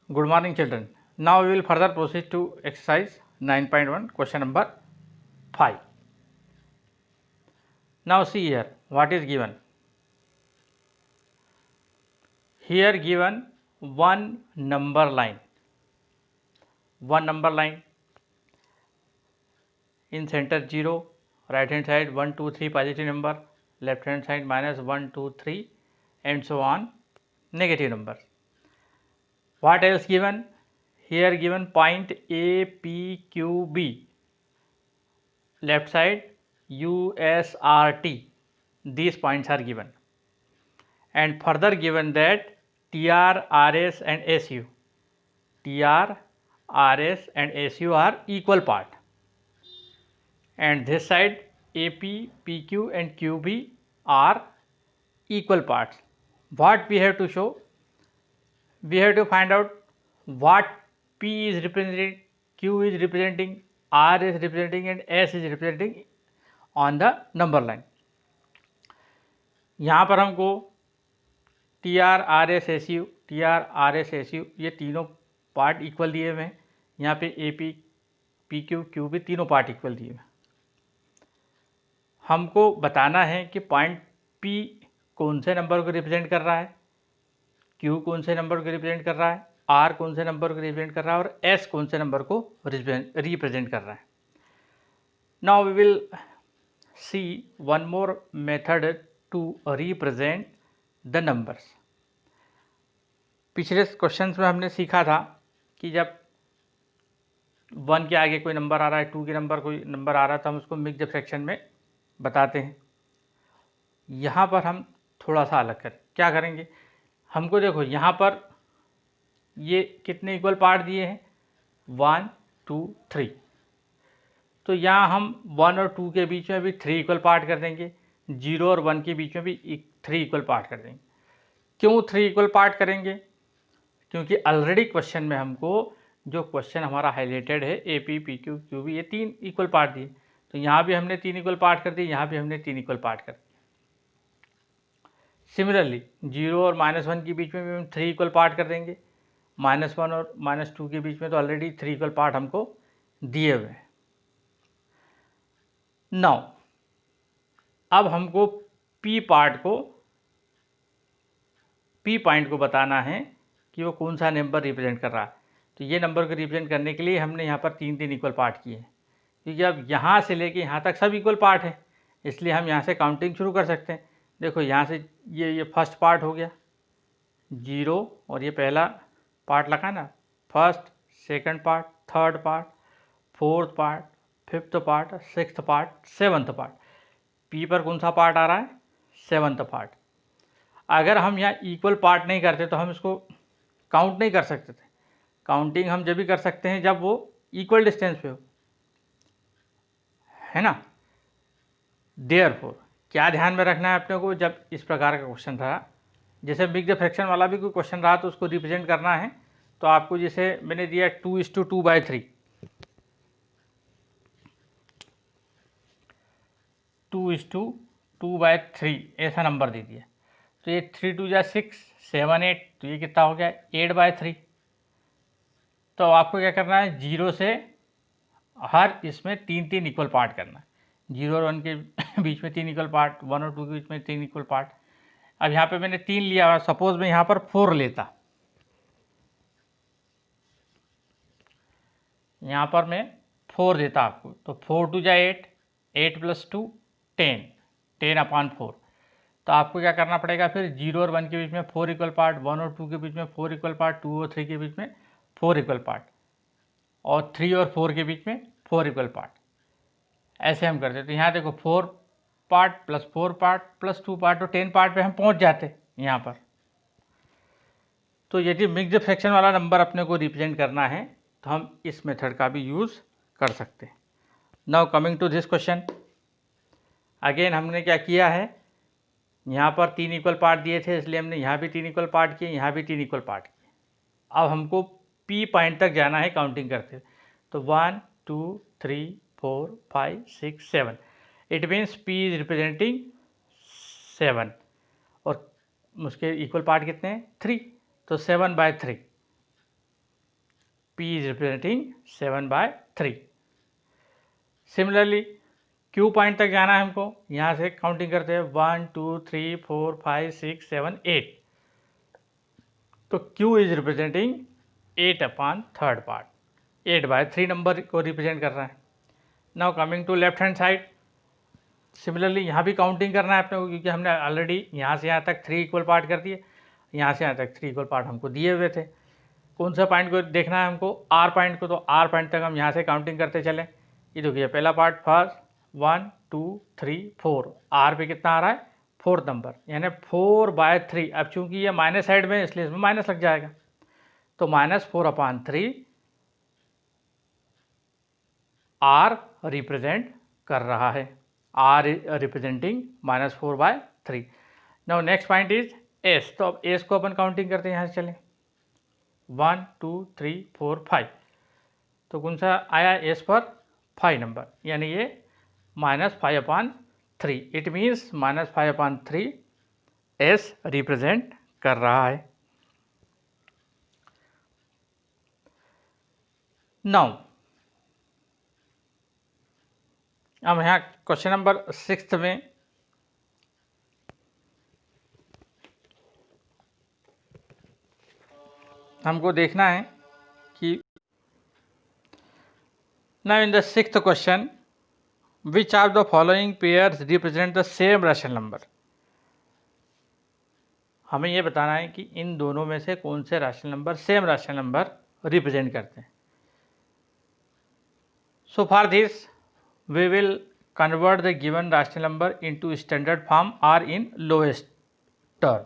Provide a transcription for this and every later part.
Good morning, children. Now we will further proceed to exercise 9.1, question number 5. Now see here, what is given? Here given one number line. In center 0, right hand side 1, 2, 3 positive number, left hand side minus 1, 2, 3 and so on negative numbers. What else given? Here given point A, P, Q, B. Left side U, S, R, T. These points are given. And further given that TR, RS and SU. TR, RS and SU are equal part. And this side AP, PQ and QB are equal parts. What we have to show? We have to find out what P is representing, Q is representing, R is representing and S is representing on the number line. यहाँ पर हमको TR, RS, SU, TR, RS, SU ये तीनों part equal दिए हुए हैं। यहाँ पे AP, PQ, QB तीनों पार्ट इक्वल दिए हुए हैं। हमको बताना है कि पॉइंट P कौन से नंबर को रिप्रेजेंट कर रहा है, Q कौन से नंबर को रिप्रेजेंट कर रहा है, R कौन से नंबर को रिप्रेजेंट कर रहा है और S कौन से नंबर को रिप्रेजेंट कर रहा है। Now we will see one more method to represent the numbers. पिछले क्वेश्चंस में हमने सीखा था कि जब 1 के आगे कोई नंबर आ रहा है, 2 के नंबर कोई नंबर आ रहा है तो हम उसको मिक्स्ड फ्रैक्शन में बताते हैं। यहाँ पर हम थोड़ा सा अलग क्या करेंगे, हमको देखो यहाँ पर ये कितने इक्वल पार्ट दिए हैं 1, 2, 3। तो यहाँ हम 1 और 2 के बीच में भी 3 इक्वल पार्ट कर देंगे, 0 और 1 के बीच में भी 3 इक्वल पार्ट कर देंगे। क्यों 3 इक्वल पार्ट करेंगे? क्योंकि ऑलरेडी क्वेश्चन में हमको जो क्वेश्चन हमारा हाईलाइटेड है AP, PQ, QB ये 3 इक्वल पार्ट दिए, तो यहाँ भी हमने 3 इक्वल पार्ट कर दिए, यहाँ भी हमने 3 इक्वल पार्ट कर दिए। सिमिलरली 0 और -1 के बीच में भी हम 3 इक्वल पार्ट कर देंगे, -1 और -2 के बीच में तो ऑलरेडी 3 इक्वल पार्ट हमको दिए हुए हैं। नाउ अब हमको P पॉइंट को बताना है कि वो कौन सा नंबर रिप्रेजेंट कर रहा है। तो ये नंबर को रिप्रेजेंट करने के लिए हमने यहाँ पर 3 इक्वल पार्ट किए हैं, क्योंकि अब यहाँ से लेके यहाँ तक सब इक्वल पार्ट है, इसलिए हम यहाँ से काउंटिंग शुरू कर सकते हैं। देखो यहाँ से ये फर्स्ट पार्ट हो गया 0 और ये पहला पार्ट लगा ना, first, second part, third part, fourth part, fifth part, sixth part, seventh part. P पर कौन सा पार्ट आ रहा है? Seventh part. अगर हम यहाँ इक्वल पार्ट नहीं करते तो हम इसको काउंट नहीं कर सकते थे। काउंटिंग हम जब भी कर सकते हैं जब वो इक्वल डिस्टेंस पे हो, है ना। देयरफॉर क्या ध्यान में रखना है अपने को, जब इस प्रकार का क्वेश्चन रहा, जैसे मिक्स्ड फ्रैक्शन वाला भी कोई क्वेश्चन रहा तो उसको रिप्रेजेंट करना है, तो आपको जैसे मैंने दिया 2:2/3, 2:2/3 ऐसा नंबर दे दिया, तो ये 3 2 6 7 8, तो ये कितना हो गया 8/3। तो आपको क्या करना है, 0 से हर इसमें 3 इक्वल पार्ट करना है। 0 और 1 के बीच में 3 इक्वल पार्ट, 1 और 2 के बीच में 3 इक्वल पार्ट। अब यहाँ पे मैंने 3 लिया हुआ, सपोज मैं यहाँ पर 4 लेता, यहाँ पर मैं 4 देता आपको, तो 4 2 8, 8 + 2 10, 10/4। तो आपको क्या करना पड़ेगा फिर, 0 और 1 के बीच में 4 इक्वल पार्ट, 1 और 2 के बीच में 4 इक्वल पार्ट, 2 और 3 के बीच में 4 इक्वल पार्ट, और 3 और 4 के बीच में 4 इक्वल पार्ट। ऐसे हम करते। तो यहाँ देखो 4 पार्ट + 4 पार्ट + 2 पार्ट, तो 10 पार्ट पे हम पहुँच जाते यहाँ पर। तो यदि मिक्स्ड फ्रैक्शन वाला नंबर अपने को रिप्रेजेंट करना है तो हम इस मेथड का भी यूज़ कर सकते हैं। Now coming to this question, again हमने क्या किया है, यहाँ पर 3 इक्वल पार्ट दिए थे, इसलिए हमने यहाँ भी 3 इक्वल पार्ट किए, यहाँ भी 3 इक्वल पार्ट किए। अब हमको P पॉइंट तक जाना है काउंटिंग करते, तो 1 2 3 4 5 6 7, it means P is representing 7 और उसके इक्वल पार्ट कितने हैं 3, तो 7/3। P is representing 7/3. Similarly Q point तक जाना है हमको, यहाँ से काउंटिंग करते हैं 1 2 3 4 5 6 7 8, तो Q is representing 8/3 part, 8/3 number को रिप्रेजेंट कर रहा है। Now coming to left hand side, similarly यहाँ भी काउंटिंग करना है अपने को, क्योंकि हमने ऑलरेडी यहाँ से यहाँ तक 3 इक्वल पार्ट कर दिए, यहाँ से यहाँ तक 3 इक्वल पार्ट हमको दिए हुए थे। कौन सा पॉइंट को देखना है हमको, R पॉइंट को, तो R पॉइंट तक हम यहाँ से काउंटिंग करते चलें। ये देखिए पहला पार्ट फर्स्ट 1 2 3 4, R पे कितना आ रहा है 4th नंबर, यानी 4/3। अब चूंकि ये माइनस साइड में इसलिए इसमें माइनस लग जाएगा, तो -4/3 R रिप्रेजेंट कर रहा है, R representing -4/3। Now next point is S, तो अब S को अपन काउंटिंग करते हैं, यहाँ से चलें 1 2 3 4 5, तो कौन सा आया S पर 5 नंबर, यानी ये -5/3। इट मीन्स -5/3 S रिप्रेजेंट कर रहा है। नाउ अब यहाँ क्वेश्चन नंबर 6 में हमको देखना है कि now in the 6th question which of the following pairs represent the same rational number. हमें यह बताना है कि इन दोनों में से कौन से rational number same rational number represent करते हैं। So for this we will convert the given rational number into standard form or in lowest term।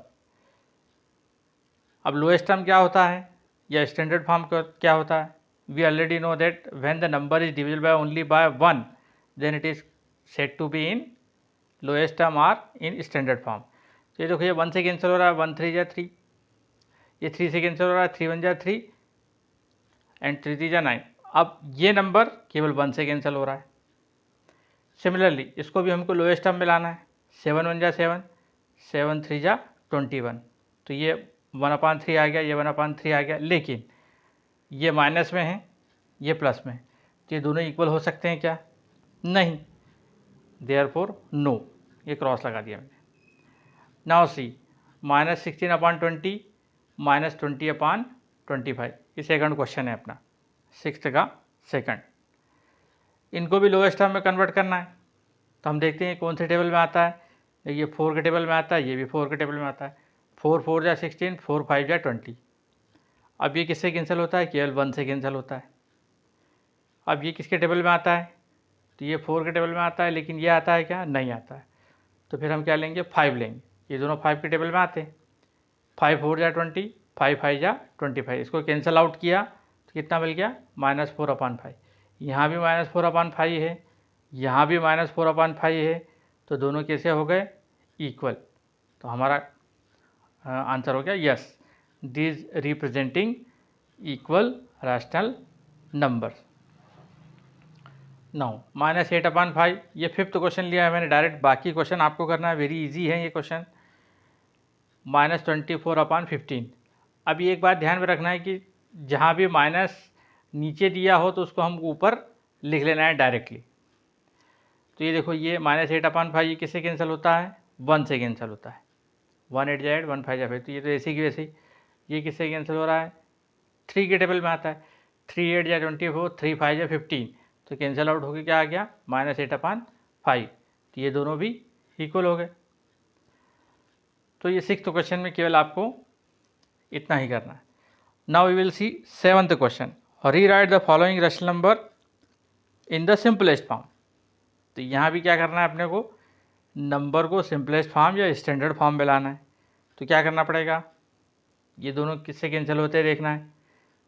अब lowest term क्या होता है या standard form क्या होता है, we already know that when the number is divisible by only by 1 then it is said to be in lowest term or in standard form। तो ये देखो ये 1 से कैंसिल हो रहा है, 1 3 जा 3, ये 3 से कैंसिल हो रहा है, 3 1 जा 3 एंड 3 3 जा 9। अब ये नंबर केवल 1 से कैंसिल हो रहा है। सिमिलरली इसको भी हमको लोएस्ट टर्म में लाना है, 7 1 जा 7, 7 3 जा 21, तो ये 1/3 आ गया, ये 1/3 आ गया, लेकिन ये माइनस में है, ये प्लस में है, तो ये दोनों इक्वल हो सकते हैं क्या, नहीं, देयरफॉर नो, ये क्रॉस लगा दिया मैंने। नाउ सी -16/20 -20/25, ये सेकंड क्वेश्चन है अपना 6th का सेकंड। इनको भी लोएस्ट टर्म में कन्वर्ट करना है, तो हम देखते हैं कौन से टेबल में आता है। ये 4 के टेबल में आता है, ये भी 4 के टेबल में आता है। 4 4 जा 16, 4 5 जा 20। अब ये किससे कैंसिल होता है, केवल 1 से कैंसिल होता है। अब ये किसके टेबल में आता है, तो ये 4 के टेबल में आता है, लेकिन ये आता है क्या, नहीं आता है, तो फिर हम क्या लेंगे, 5 लेंगे। ये दोनों 5 के टेबल में आते हैं। 5 4 जा 20, 5 5 जा 25, इसको कैंसिल आउट किया तो कितना मिल गया, -4/5। यहाँ भी -4/5 है, यहाँ भी -4/5 है, तो दोनों कैसे हो गए, इक्वल। तो हमारा आंसर हो गया yes, this representing equal rational number. Now -8/5, ये 5th क्वेश्चन लिया है मैंने डायरेक्ट, बाकी क्वेश्चन आपको करना है, वेरी इजी है ये क्वेश्चन। -24/15। अब ये एक बात ध्यान में रखना है कि जहाँ भी माइनस नीचे दिया हो तो उसको हमको ऊपर लिख लेना है डायरेक्टली। तो ये देखो ये -8/5 ये किससे कैंसिल होता है, 1 से कैंसिल होता है, 1 8 जा 8, 1 5 जा 5, तो ये तो ऐसे की वैसे ही। ये किससे कैंसिल हो रहा है, 3 के टेबल में आता है, 3 8 जा 24, 3 5 जा 15, तो कैंसिल आउट होकर क्या आ गया, -8/5, तो ये दोनों भी इक्वल हो गए। तो ये 6th क्वेश्चन में केवल आपको इतना ही करना है। Now we will see 7th question, rewrite the following rational number in the simplest form. तो यहाँ भी क्या करना है अपने को, नंबर को सिंपलेस्ट फॉर्म या स्टैंडर्ड फॉर्म में लाना है। तो क्या करना पड़ेगा, ये दोनों किससे कैंसिल होते हैं देखना है।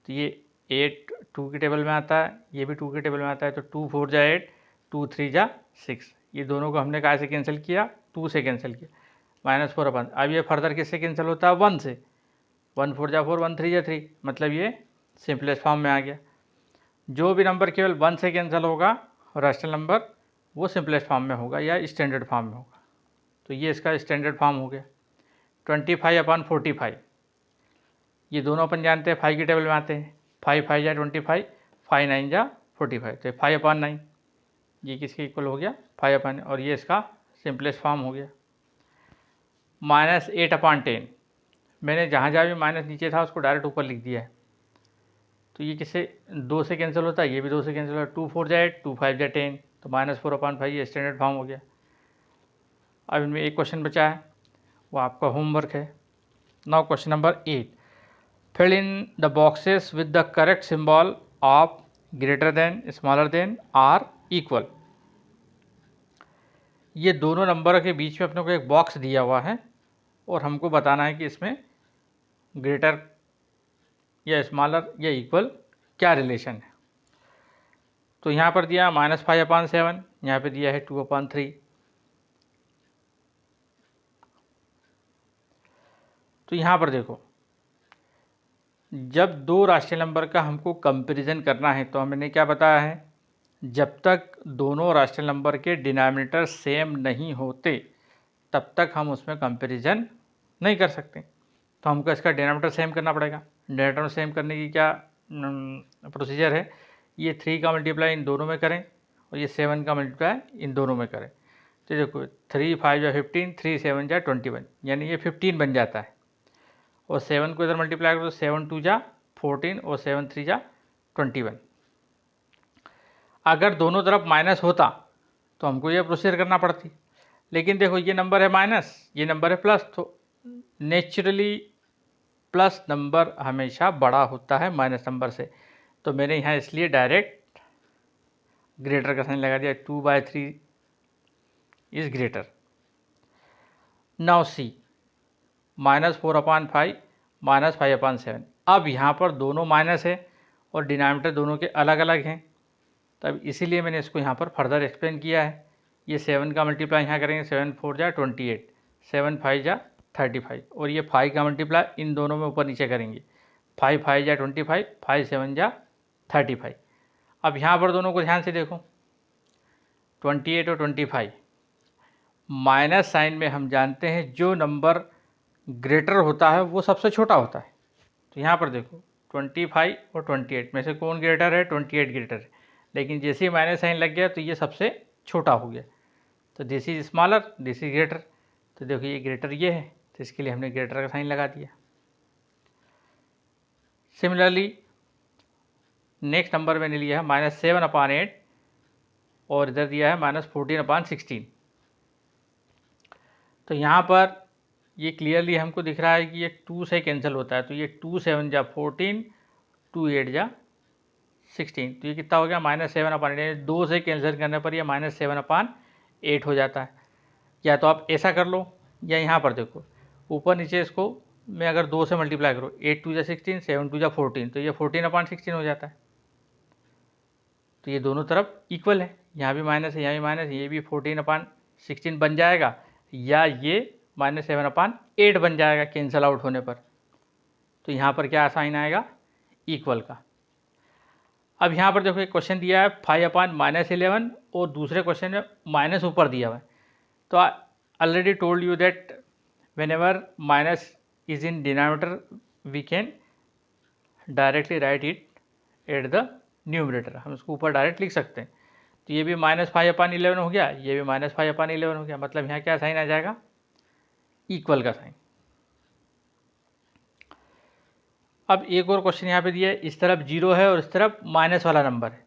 तो ये 8 2 के टेबल में आता है, ये भी 2 के टेबल में आता है, तो 2 4 जा 8, 2 3 जा 6, ये दोनों को हमने कहाँ से कैंसिल किया, 2 से कैंसिल किया, -4/5। अब ये फर्दर किससे कैंसिल होता है, 1 से, 1 4 जा 4, 1 3 जा 3, मतलब ये सिंपलेस्ट फॉर्म में आ गया। जो भी नंबर केवल 1 से कैंसिल होगा रैशनल नंबर, वो सिंपलेस्ट फॉर्म में होगा या स्टैंडर्ड फॉर्म में होगा। तो ये इसका स्टैंडर्ड फॉर्म हो गया। 25/45, ये दोनों अपन जानते हैं 5 के टेबल में आते हैं, 5 5 जा 25, 5 9 जा 45, तो 5/9 ये किसके इक्वल हो गया 5/9, और ये इसका सिंपलेस्ट फॉर्म हो गया। -8/10 मैंने जहाँ जहाँ भी माइनस नीचे था उसको डायरेक्ट ऊपर लिख दिया है, तो ये किससे 2 से कैंसिल होता है, ये भी 2 से कैंसिल होता है, 2 4 जा 8, 2 5 जा 10, तो -4/5 ये स्टैंडर्ड फॉर्म हो गया। अब इनमें एक क्वेश्चन बचा है, वो आपका होमवर्क है। Now question number 8, fill in the boxes with the correct symbol of greater than, smaller than, or equal. ये दोनों नंबर के बीच में अपने को एक बॉक्स दिया हुआ है और हमको बताना है कि इसमें ग्रेटर या स्मॉलर या इक्वल क्या रिलेशन है। तो यहाँ पर दिया -5/7, यहाँ पे दिया है 2/3। तो यहाँ पर देखो, जब दो राशनल नंबर का हमको कंपैरिजन करना है तो हमने क्या बताया है, जब तक दोनों राशनल नंबर के डिनोमिनेटर सेम नहीं होते तब तक हम उसमें कंपैरिजन नहीं कर सकते। तो हमको इसका डिनोमिनेटर सेम करना पड़ेगा। डिनोमिनेटर सेम करने की क्या प्रोसीजर है, ये 3 का मल्टीप्लाई इन दोनों में करें और ये 7 का मल्टीप्लाई इन दोनों में करें। तो देखो 3 5 जा 15, 3 7 जा 21, यानी ये 15 बन जाता है। और 7 को इधर मल्टीप्लाई करो तो 7 2 जा 14 और 7 3 जा 21। अगर दोनों तरफ माइनस होता तो हमको ये प्रोसीजर करना पड़ती, लेकिन देखो ये नंबर है माइनस, ये नंबर है प्लस, तो नेचुरली प्लस नंबर हमेशा बड़ा होता है माइनस नंबर से। तो मैंने यहाँ इसलिए डायरेक्ट ग्रेटर का साइन लगा दिया, 2/3 इज ग्रेटर। Now see -4/5 -5/7। अब यहाँ पर दोनों माइनस है और डिनोमिनेटर दोनों के अलग अलग हैं, तब इसीलिए मैंने इसको यहाँ पर फर्दर एक्सप्लेन किया है। ये 7 का मल्टीप्लाई यहाँ करेंगे, 7 4 जा 28, 7 5 जा 35, और ये 5 का मल्टीप्लाई इन दोनों में ऊपर नीचे करेंगे, 5 5 जा 25, 5 7 जा 35। अब यहाँ पर दोनों को ध्यान से देखो, 28 और 25, माइनस साइन में हम जानते हैं जो नंबर ग्रेटर होता है वो सबसे छोटा होता है। तो यहाँ पर देखो 25 और 28 में से कौन ग्रेटर है, 28 ग्रेटर है, लेकिन जैसे ही माइनस साइन लग गया तो ये सबसे छोटा हो गया, तो this is smaller, this is greater. तो देखो ये ग्रेटर ये है, तो इसके लिए हमने ग्रेटर का साइन लगा दिया। सिमिलरली नेक्स्ट नंबर मैंने लिया है -7/8 और इधर दिया है -14/16। तो यहाँ पर ये क्लियरली हमको दिख रहा है कि ये 2 से कैंसिल होता है, तो ये 2 7 जा 14, 2 8 जा 16, तो ये कितना हो गया -7/8। 2 से कैंसिल करने पर ये -7/8 हो जाता है। या तो आप ऐसा कर लो, या यहाँ पर देखो ऊपर नीचे इसको मैं अगर 2 से मल्टीप्लाई करूँ, 8 2 जा 16, 7 2 जा 14, तो ये 14/16 हो जाता है। तो ये दोनों तरफ इक्वल है, यहाँ भी माइनस है, यहाँ भी माइनस, ये भी 14/16 बन जाएगा, या ये -7/8 बन जाएगा कैंसिल आउट होने पर। तो यहाँ पर क्या साइन आएगा, इक्वल का। अब यहाँ पर देखो एक क्वेश्चन दिया है 5/-11 और दूसरे क्वेश्चन में माइनस ऊपर दिया हुआ है। तो I already told you that whenever minus is in denominator we can directly write it at the numerator, हम इसको ऊपर डायरेक्ट लिख सकते हैं। तो ये भी -5/11 हो गया, ये भी -5/11 हो गया, मतलब यहाँ क्या साइन आ जाएगा, इक्वल का साइन। अब एक और क्वेश्चन यहाँ पे दिया है, इस तरफ 0 है और इस तरफ माइनस वाला नंबर है।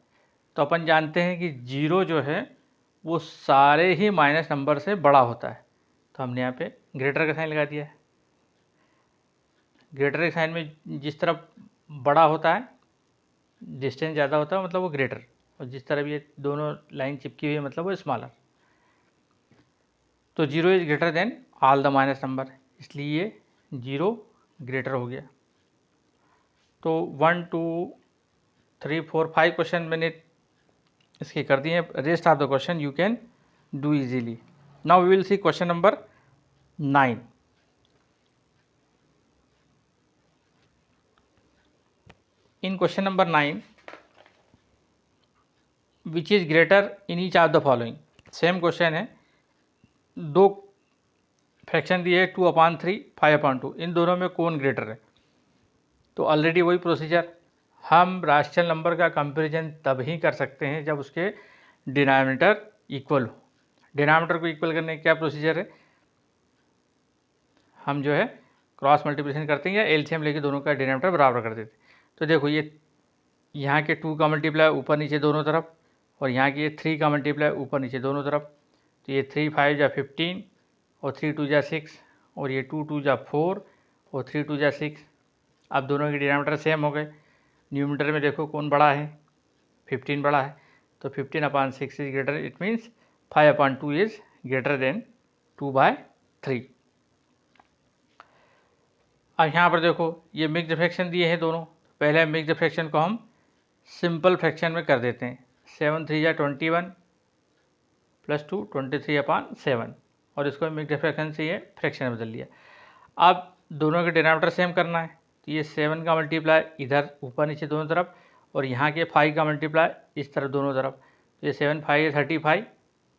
तो अपन जानते हैं कि 0 जो है वो सारे ही माइनस नंबर से बड़ा होता है, तो हमने यहाँ पे ग्रेटर का साइन लगा दिया है। ग्रेटर के साइन में जिस तरफ बड़ा होता है, डिस्टेंस ज़्यादा होता है, मतलब वो ग्रेटर, और जिस तरफ ये दोनों लाइन चिपकी हुई है मतलब वो स्मॉलर। तो 0 is greater than all the minus number, इसलिए 0 ग्रेटर हो गया। तो 1 2 3 4 5 क्वेश्चन मैंने इसके कर दिए हैं। Rest of the question you can do easily. Now we will see question number 9। In question number 9 which is greater in each of the following. Same question है, दो फ्रैक्शन दिए है 2/3 5/2, इन दोनों में कौन ग्रेटर है। तो ऑलरेडी वही प्रोसीजर, हम राशनल नंबर का कंपैरिजन तब ही कर सकते हैं जब उसके डिनोमिनेटर इक्वल हो। डिनोमिनेटर को इक्वल करने का क्या प्रोसीजर है, हम जो है क्रॉस मल्टीप्लिकेशन करते हैं या एलसीएम लेके दोनों का डिनोमिनेटर बराबर कर देते हैं। तो देखो ये यहाँ के 2 का मल्टीप्लाई ऊपर नीचे दोनों तरफ, और यहाँ की ये 3 का मल्टीप्लाई ऊपर नीचे दोनों तरफ। तो ये 3 5 जा 15 और 3 2 जा 6 और ये 2 2 जा 4 और 3 2 जा 6। अब दोनों के डिनोमिनेटर सेम हो गए। न्यूमरेटर में देखो कौन बड़ा है, 15 बड़ा है, तो 15/6 is greater, it means 5/2 is greater than 2/3। अब यहाँ पर देखो ये मिक्स्ड फ्रैक्शन दिए हैं दोनों। पहले मिक्स्ड फ्रैक्शन को हम सिंपल फ्रैक्शन में कर देते हैं। 7 3 जा 21 + 2 23/7, और इसको मिक्स्ड फ्रैक्शन से ये फ्रैक्शन में बदल लिया। अब दोनों के डिनोमिनेटर सेम करना है, तो ये 7 का मल्टीप्लाई इधर ऊपर नीचे दोनों तरफ, और यहाँ के 5 का मल्टीप्लाई इस तरफ दोनों तरफ। तो ये 7 5 35,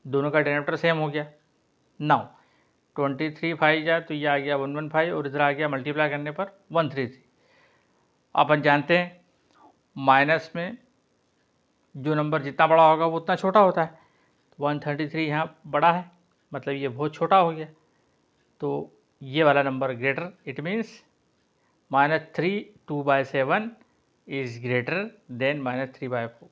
दोनों का डिनोमिनेटर सेम हो गया। नाउ 23 5 जा, तो ये आ गया 115, और इधर आ गया मल्टीप्लाई करने पर 133। अपन जानते हैं माइनस में जो नंबर जितना बड़ा होगा वो उतना छोटा होता है। 133 यहाँ बड़ा है, मतलब ये बहुत छोटा हो गया, तो ये वाला number greater, it means -3 2/7 is greater than -3/4।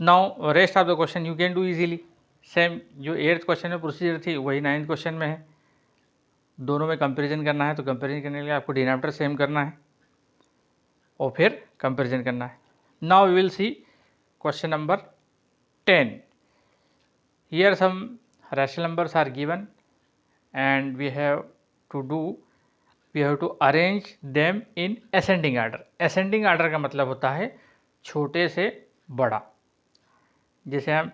Now rest of the question you can do easily. Same जो 8th क्वेश्चन में प्रोसीजर थी वही 9th क्वेश्चन में है। दोनों में कंपैरिजन करना है, तो कंपैरिजन करने के लिए आपको डिनोमिनेटर सेम करना है और फिर कंपैरिजन करना है। Now we will see question number 10। Here some rational numbers are given and we have to arrange them in ascending order। ascending order का मतलब होता है छोटे से बड़ा। जैसे हम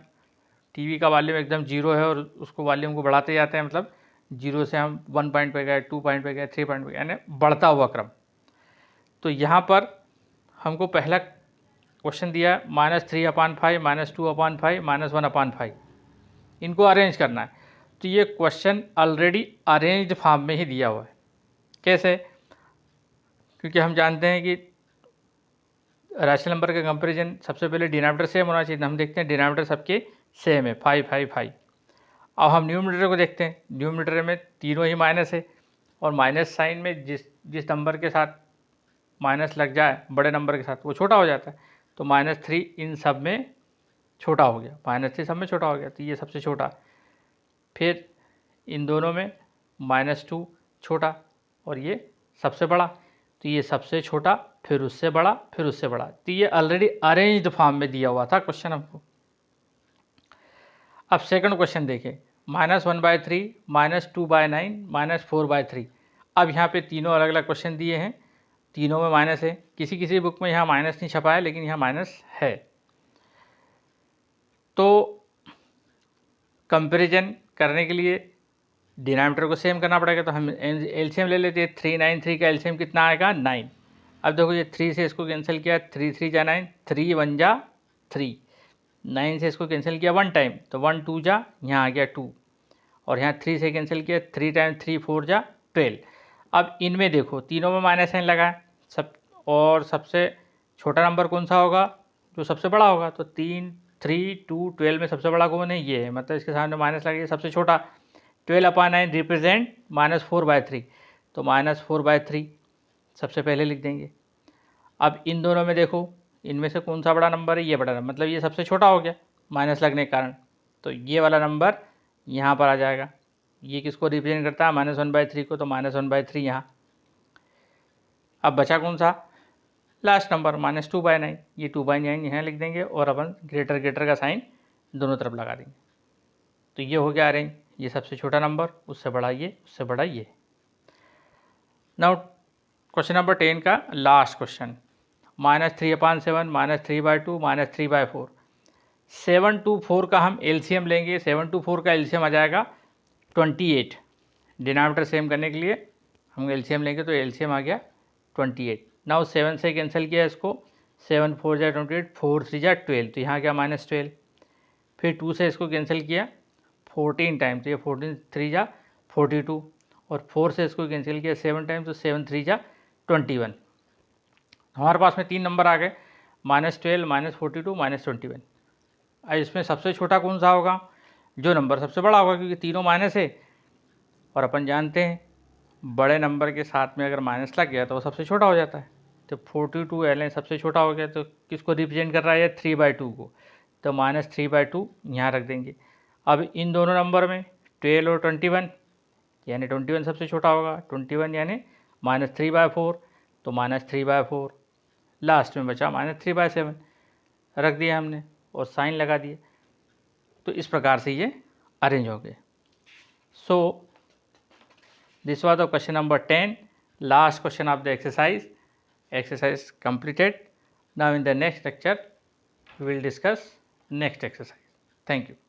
टीवी का वॉल्यूम एकदम 0 है और उसको वॉल्यूम को बढ़ाते जाते हैं, मतलब 0 से हम 1 पॉइंट पे गए, 2 पॉइंट पे गए, 3 पॉइंट पे गए, यानी बढ़ता हुआ क्रम। तो यहाँ पर हमको पहला क्वेश्चन दिया -3/5 -2/5 -1/5, इनको अरेंज करना है। तो ये क्वेश्चन ऑलरेडी अरेंज्ड फॉर्म में ही दिया हुआ है। कैसे? क्योंकि हम जानते हैं कि रैशनल नंबर का कंपैरिजन सबसे पहले डिनोमिनेटर सेम होना चाहिए। तो हम देखते हैं डिनोमिनेटर सबके सेम है, 5 5 5। अब हम न्यूमरेटर को देखते हैं। न्यूमरेटर में तीनों ही माइनस है, और माइनस साइन में जिस नंबर के साथ माइनस लग जाए बड़े नंबर के साथ वो छोटा हो जाता है। तो -3 इन सब में छोटा हो गया, -3 सब में छोटा हो गया, तो ये सबसे छोटा। फिर इन दोनों में -2 छोटा, और ये सबसे बड़ा। तो ये सबसे छोटा, फिर उससे बड़ा, फिर उससे बड़ा। तो ये ऑलरेडी अरेंज्ड फॉर्म में दिया हुआ था क्वेश्चन हमको। अब सेकंड क्वेश्चन देखें, -1/3 -2/9 -4/3। अब यहाँ पे तीनों अलग अलग क्वेश्चन दिए हैं, तीनों में माइनस है। किसी किसी बुक में यहाँ माइनस नहीं छपा है, लेकिन यहाँ माइनस है। तो कंपैरिजन करने के लिए डिनोमिनेटर को सेम करना पड़ेगा, तो हम एलसीएम ले लेते हैं। 3 9 3 का एलसीएम कितना आएगा? 9। अब देखो ये 3 से इसको कैंसिल किया, 3 3 जा 9, 3 1 जा 3, 9 से इसको कैंसिल किया 1 टाइम, तो 1 2 जा, यहाँ आ गया 2, और यहाँ 3 से कैंसिल किया, 3 टाइम 3 4 जा 12। अब इनमें देखो तीनों में माइनस साइन लगा है सब, और सबसे छोटा नंबर कौन सा होगा? जो सबसे बड़ा होगा। तो 3 3 2 12 में सबसे बड़ा कौन है? ये है, मतलब इसके सामने माइनस लगा, ये सबसे छोटा। 12/9 रिप्रेजेंट -4/3, तो -4/3 सबसे पहले लिख देंगे। अब इन दोनों में देखो, इनमें से कौन सा बड़ा नंबर है? ये बड़ा नंबर, मतलब ये सबसे छोटा हो गया माइनस लगने के कारण, तो ये वाला नंबर यहाँ पर आ जाएगा। ये किसको रिप्रेजेंट करता है? -1/3 को, तो -1/3 यहाँ। अब बचा कौन सा? लास्ट नंबर -2/9, ये 2/9 यहाँ लिख देंगे, और अपन ग्रेटर ग्रेटर का साइन दोनों तरफ लगा देंगे। तो ये हो गया अरेंज, ये सबसे छोटा नंबर, उससे बड़ा ये, उससे बड़ा ये। नाउ क्वेश्चन नंबर 10 का लास्ट क्वेश्चन, -3/7 -3/2 -3/4। 7 2 4 का हम एलसीएम लेंगे। 7 2 4 का एलसीएम आ जाएगा 28। डिनोमिनेटर सेम करने के लिए हम एलसीएम लेंगे, तो एलसीएम आ गया 28। नाउ 7 से कैंसिल किया इसको, 7 4 जा 28, 4 3 जा 12, तो यहाँ गया -12। फिर 2 से इसको कैंसिल किया 14 टाइम, तो ये 14 3 जा 42, और 4 से इसको कैंसिल किया 7 टाइम, तो 7 3 जा 21। हमारे पास में 3 नंबर आ गए, -12, -42, -21। अब इसमें सबसे छोटा कौन सा होगा? जो नंबर सबसे बड़ा होगा, क्योंकि तीनों माइनस है और अपन जानते हैं बड़े नंबर के साथ में अगर माइनस लग गया तो वो सबसे छोटा हो जाता है। तो 42 ln सबसे छोटा हो गया, तो किसको रिप्रेजेंट कर रहा है? 3/2 को, तो -3/2 यहाँ रख देंगे। अब इन दोनों नंबर में 12 और 21, यानी 21 सबसे छोटा होगा, 21 यानी -3/4, तो -3/4। लास्ट में बचा -3/7, रख दिया हमने और साइन लगा दिए। तो इस प्रकार से ये अरेंज हो गए। So this was the question number 10, last question of the exercise completed. Now in the next lecture we will discuss next exercise. Thank you.